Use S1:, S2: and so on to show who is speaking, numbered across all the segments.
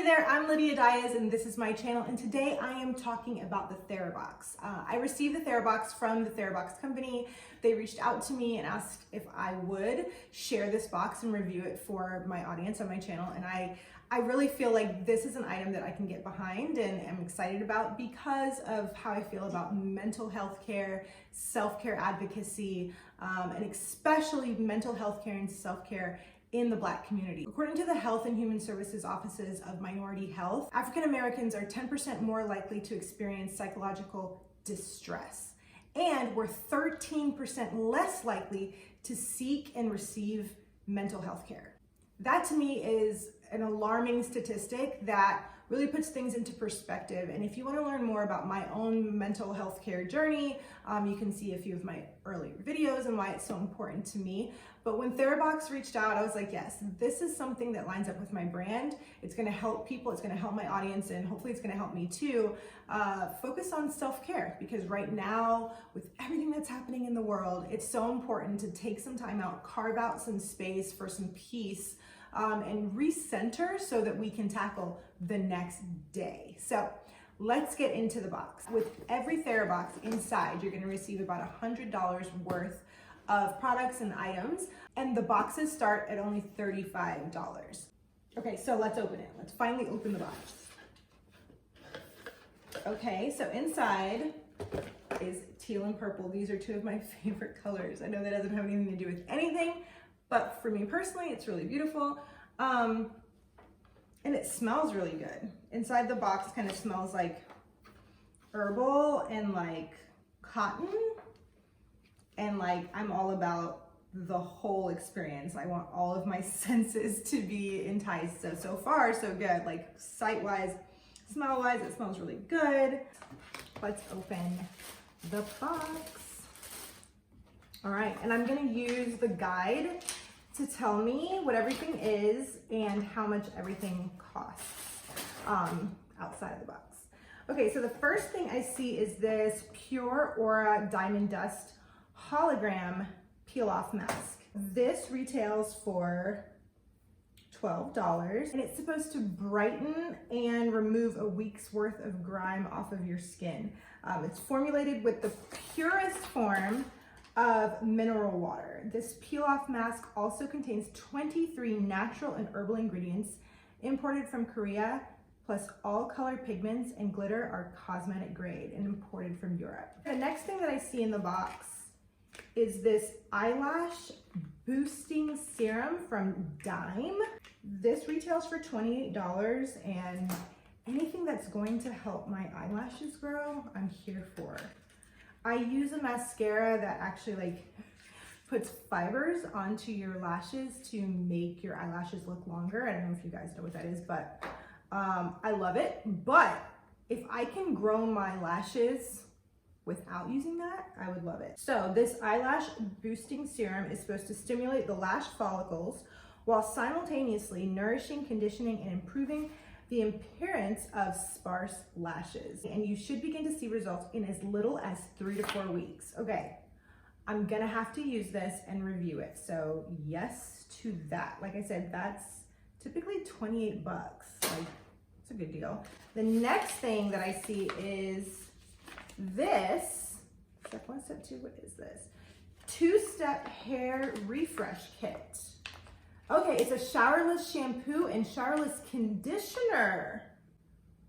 S1: there, I'm Lydia Diaz and this is my channel, and today I am talking about the THERABOX. I received the THERABOX from the THERABOX company. They reached out to me and asked if I would share this box and review it for my audience on my channel, and I really feel like this is an item that I can get behind and am excited about because of how I feel about mental health care, self-care advocacy, and especially mental health care and self-care in the Black community. According to the Health and Human Services Offices of Minority Health, African Americans are 10% more likely to experience psychological distress, and we're 13% less likely to seek and receive mental health care. That to me is an alarming statistic that really puts things into perspective. And if you want to learn more about my own mental health care journey, you can see a few of my earlier videos and why it's so important to me. But when THERABOX reached out, I was like, yes, this is something that lines up with my brand. It's going to help people, it's going to help my audience, and hopefully it's going to help me too focus on self-care, because right now with everything that's happening in the world, it's so important to take some time out, carve out some space for some peace, and recenter so that we can tackle the next day. So let's get into the box. With every THERABOX inside, you're gonna receive about $100 worth of products and items, and the boxes start at only $35. Okay, so let's open it. Let's finally open the box. Okay, so inside is teal and purple. These are two of my favorite colors. I know that doesn't have anything to do with anything, but for me personally, it's really beautiful. And it smells really good. Inside the box kind of smells like herbal and like cotton. And like, I'm all about the whole experience. I want all of my senses to be enticed. So far, so good. Like sight-wise, smell-wise, it smells really good. Let's open the box. All right, and I'm gonna use the guide to tell me what everything is and how much everything costs outside of the box. Okay, so the first thing I see is this Pure Aura Diamond Dust Hologram Peel-Off Mask. This retails for $12, and it's supposed to brighten and remove a week's worth of grime off of your skin. It's formulated with the purest form of mineral water. This peel-off mask also contains 23 natural and herbal ingredients imported from Korea, plus all color pigments and glitter are cosmetic grade and imported from Europe. The next thing that I see in the box is this Eyelash Boosting Serum from Dime. This retails for $28, and anything that's going to help my eyelashes grow, I'm here for. I use a mascara that actually like puts fibers onto your lashes to make your eyelashes look longer. I don't know if you guys know what that is, but I love it. But if I can grow my lashes without using that, I would love it. So this Eyelash Boosting Serum is supposed to stimulate the lash follicles while simultaneously nourishing, conditioning, and improving the appearance of sparse lashes. And you should begin to see results in as little as 3 to 4 weeks. Okay, I'm gonna have to use this and review it. So yes to that. Like I said, that's typically 28 bucks. Like, it's a good deal. The next thing that I see is this, step 1, step 2, what is this? 2-step hair refresh kit. Okay, it's a showerless shampoo and showerless conditioner.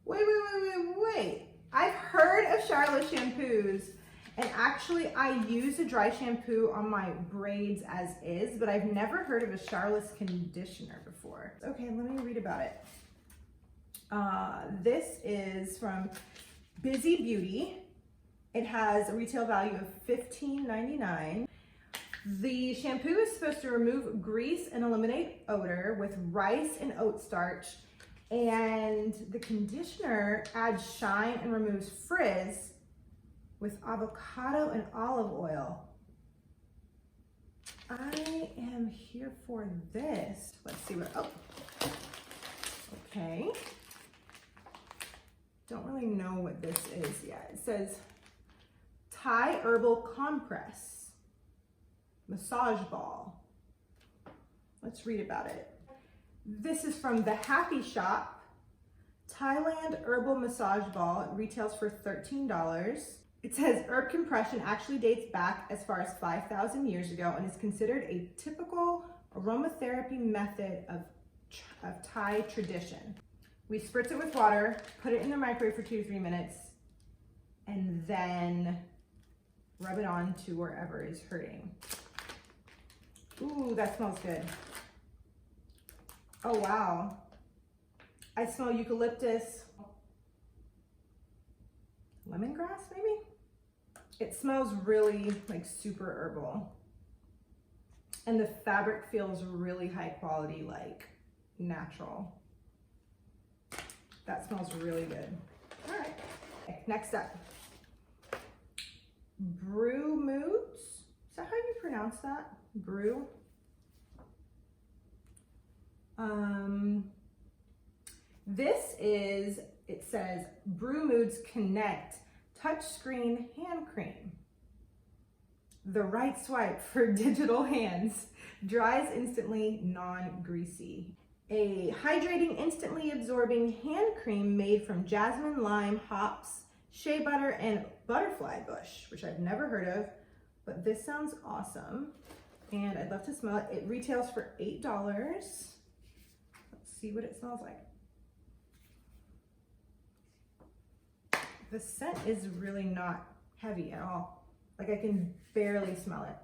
S1: Wait. I've heard of showerless shampoos, and actually I use a dry shampoo on my braids as is, but I've never heard of a showerless conditioner before. Okay, let me read about it. This is from Busy Beauty. It has a retail value of $15.99. The shampoo is supposed to remove grease and eliminate odor with rice and oat starch, and the conditioner adds shine and removes frizz with avocado and olive oil. I am here for this. Let's see what, oh, okay. Don't really know what this is yet. It says Thai Herbal Compress Massage Ball. Let's read about it. This is from the Happy Shop Thailand Herbal Massage Ball. It retails for $13. It says herb compression actually dates back as far as 5,000 years ago and is considered a typical aromatherapy method of Thai tradition. We spritz it with water, put it in the microwave for 2 to 3 minutes, and then rub it on to wherever is hurting. Ooh, that smells good. Oh wow. I smell eucalyptus, lemongrass maybe? It smells really like super herbal. And the fabric feels really high quality, like natural. That smells really good. All right, okay, next up. Brew Moods. Is that how you pronounce that? Brew? This is, it says, Brew Moods Connect Touchscreen Hand Cream. The right swipe for digital hands. Dries instantly, non-greasy. A hydrating, instantly absorbing hand cream made from jasmine, lime, hops, shea butter, and butterfly bush, which I've never heard of, but this sounds awesome. And I'd love to smell it. It retails for $8. Let's see what it smells like. The scent is really not heavy at all. Like I can barely smell it.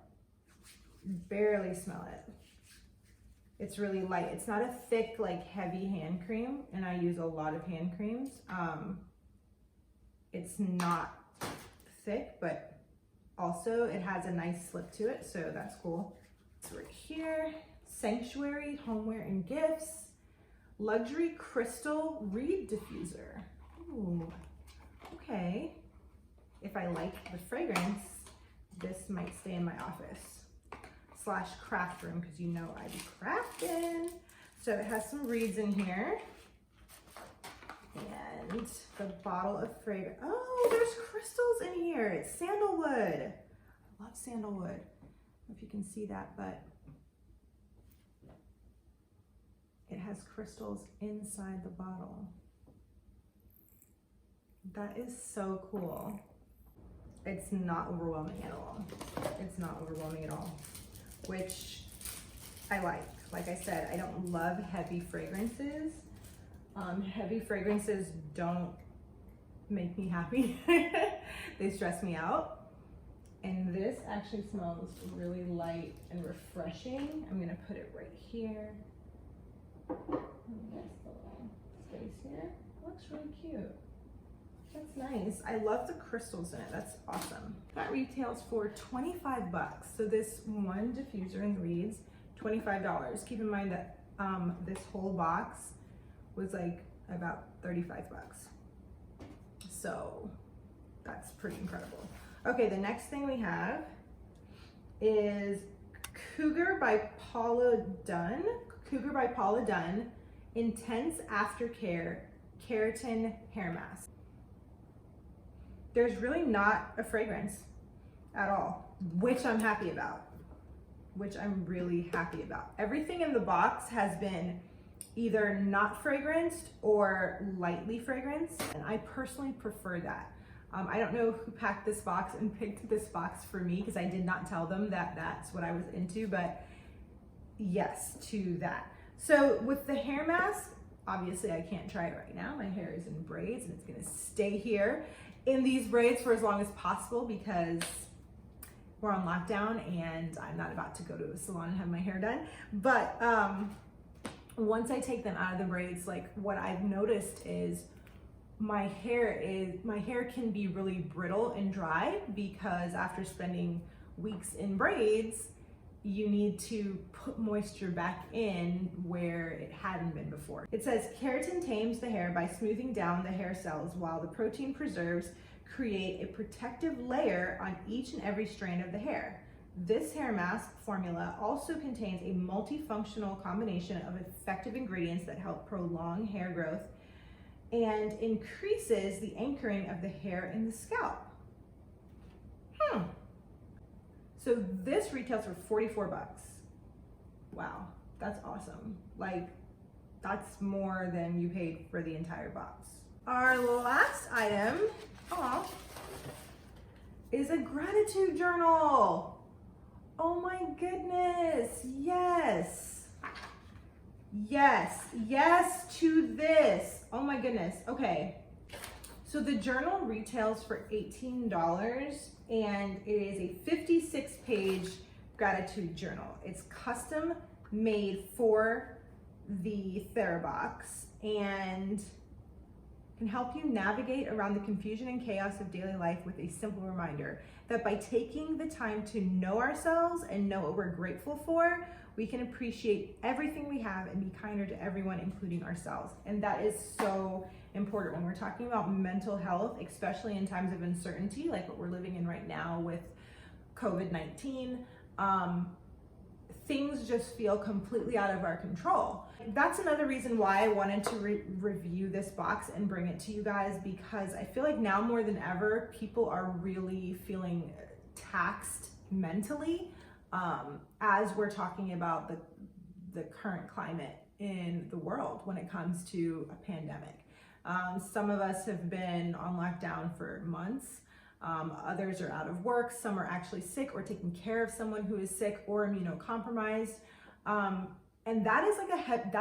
S1: Barely smell it. It's really light. It's not a thick, like heavy hand cream, and I use a lot of hand creams. It's not thick, but also it has a nice slip to it, so that's cool. So right here, Sanctuary Homeware and Gifts, Luxury Crystal Reed Diffuser. Ooh, okay. If I like the fragrance, this might stay in my office / craft room, because you know I be crafting. So it has some reeds in here. And the bottle of fragrance. Oh, there's crystals in here. It's sandalwood. I love sandalwood. I don't know if you can see that, but it has crystals inside the bottle. That is so cool. It's not overwhelming at all. It's not overwhelming at all, which I like. Like I said, I don't love heavy fragrances. Heavy fragrances don't make me happy. They stress me out. And this actually smells really light and refreshing. I'm gonna put it right here. That's the little space here. It looks really cute. That's nice. I love the crystals in it. That's awesome. That retails for 25 bucks. So this one diffuser in reeds, $25. Keep in mind that this whole box was like about 35 bucks. So that's pretty incredible. Okay, the next thing we have is Cougar by Paula Dunn. Cougar by Paula Dunn Intense Aftercare Keratin Hair Mask. There's really not a fragrance at all, which I'm happy about, which I'm really happy about. Everything in the box has been either not fragranced or lightly fragranced, and I personally prefer that. I don't know who packed this box and picked this box for me, because I did not tell them that that's what I was into, but yes to that. So with the hair mask, obviously I can't try it right now. My hair is in braids and it's gonna stay here in these braids for as long as possible, because we're on lockdown and I'm not about to go to a salon and have my hair done. But once I take them out of the braids, like what I've noticed is my hair can be really brittle and dry, because after spending weeks in braids, you need to put moisture back in where it hadn't been before. It says keratin tames the hair by smoothing down the hair cells, while the protein preserves create a protective layer on each and every strand of the hair. This hair mask formula also contains a multifunctional combination of effective ingredients that help prolong hair growth and increases the anchoring of the hair in the scalp. So this retails for 44 bucks. Wow, that's awesome. Like, that's more than you paid for the entire box. Our last item, is a gratitude journal. Oh my goodness, yes. Yes, yes to this. Oh my goodness, okay. So the journal retails for $18 and it is a 56-page gratitude journal. It's custom made for the THERABOX and can help you navigate around the confusion and chaos of daily life with a simple reminder that by taking the time to know ourselves and know what we're grateful for, we can appreciate everything we have and be kinder to everyone, including ourselves. And that is so important when we're talking about mental health, especially in times of uncertainty, like what we're living in right now with COVID-19. Things just feel completely out of our control. That's another reason why I wanted to review this box and bring it to you guys, because I feel like now more than ever, people are really feeling taxed mentally as we're talking about the current climate in the world when it comes to a pandemic. Some of us have been on lockdown for months. Others are out of work. Some are actually sick or taking care of someone who is sick or immunocompromised. And that is like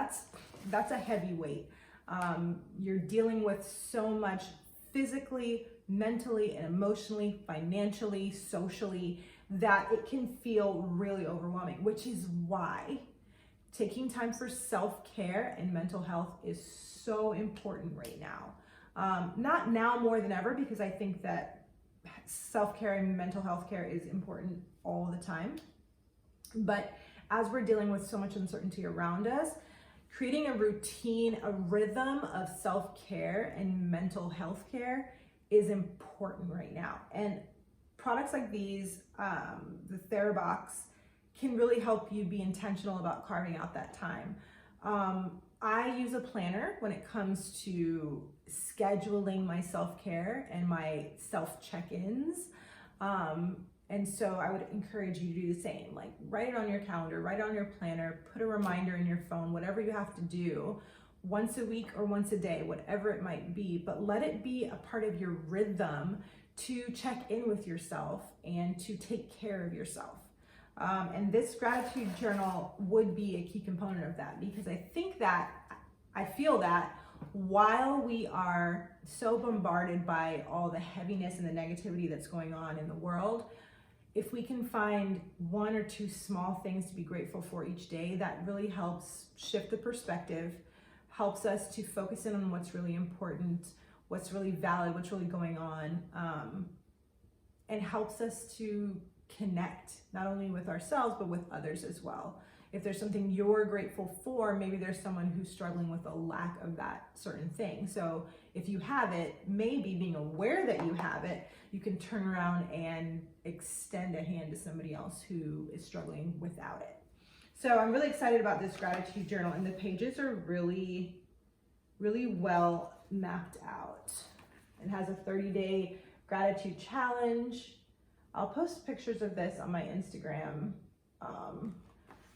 S1: that's a heavy weight. You're dealing with so much physically, mentally, and emotionally, financially, socially, that it can feel really overwhelming, which is why taking time for self-care and mental health is so important right now. Not now more than ever, because I think that self-care and mental health care is important all the time. But as we're dealing with so much uncertainty around us, creating a routine, a rhythm of self-care and mental health care is important right now. And products like these, the THERABOX, can really help you be intentional about carving out that time. I use a planner when it comes to scheduling my self-care and my self-check-ins. And so I would encourage you to do the same, like write it on your calendar, write it on your planner, put a reminder in your phone, whatever you have to do, once a week or once a day, whatever it might be, but let it be a part of your rhythm to check in with yourself and to take care of yourself. And this gratitude journal would be a key component of that, because I feel that while we are so bombarded by all the heaviness and the negativity that's going on in the world, if we can find one or two small things to be grateful for each day, that really helps shift the perspective, helps us to focus in on what's really important, what's really valid, what's really going on, and helps us to connect not only with ourselves, but with others as well. If there's something you're grateful for, maybe there's someone who's struggling with a lack of that certain thing. So if you have it, maybe being aware that you have it, you can turn around and extend a hand to somebody else who is struggling without it. So I'm really excited about this gratitude journal, and the pages are really, really well mapped out. It has a 30-day gratitude challenge. I'll post pictures of this on my Instagram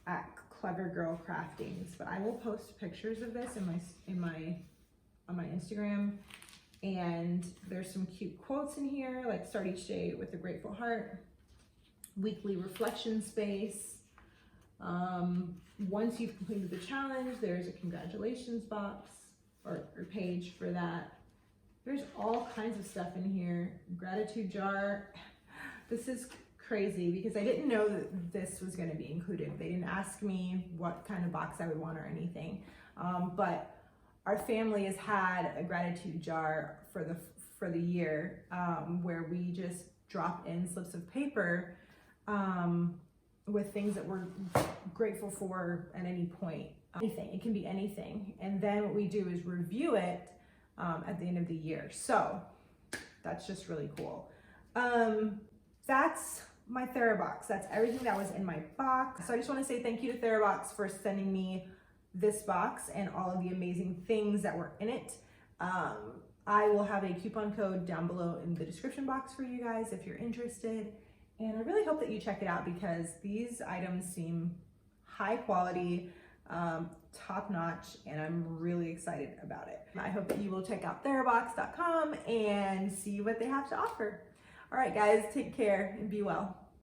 S1: at Clever Girl Craftings, but I will post pictures of this on my Instagram. And there's some cute quotes in here, like start each day with a grateful heart, weekly reflection space. Once you've completed the challenge, there's a congratulations box or page for that. There's all kinds of stuff in here. Gratitude jar. This is crazy because I didn't know that this was going to be included. They didn't ask me what kind of box I would want or anything. But our family has had a gratitude jar for the year where we just drop in slips of paper with things that we're grateful for at any point. Anything, it can be anything. And then what we do is review it at the end of the year. So that's just really cool. That's my THERABOX. That's everything that was in my box. So I just want to say thank you to THERABOX for sending me this box and all of the amazing things that were in it. I will have a coupon code down below in the description box for you guys if you're interested. And I really hope that you check it out because these items seem high quality. top notch, and I'm really excited about it. I hope that you will check out THERABOX.com and see what they have to offer. All right, guys, take care and be well.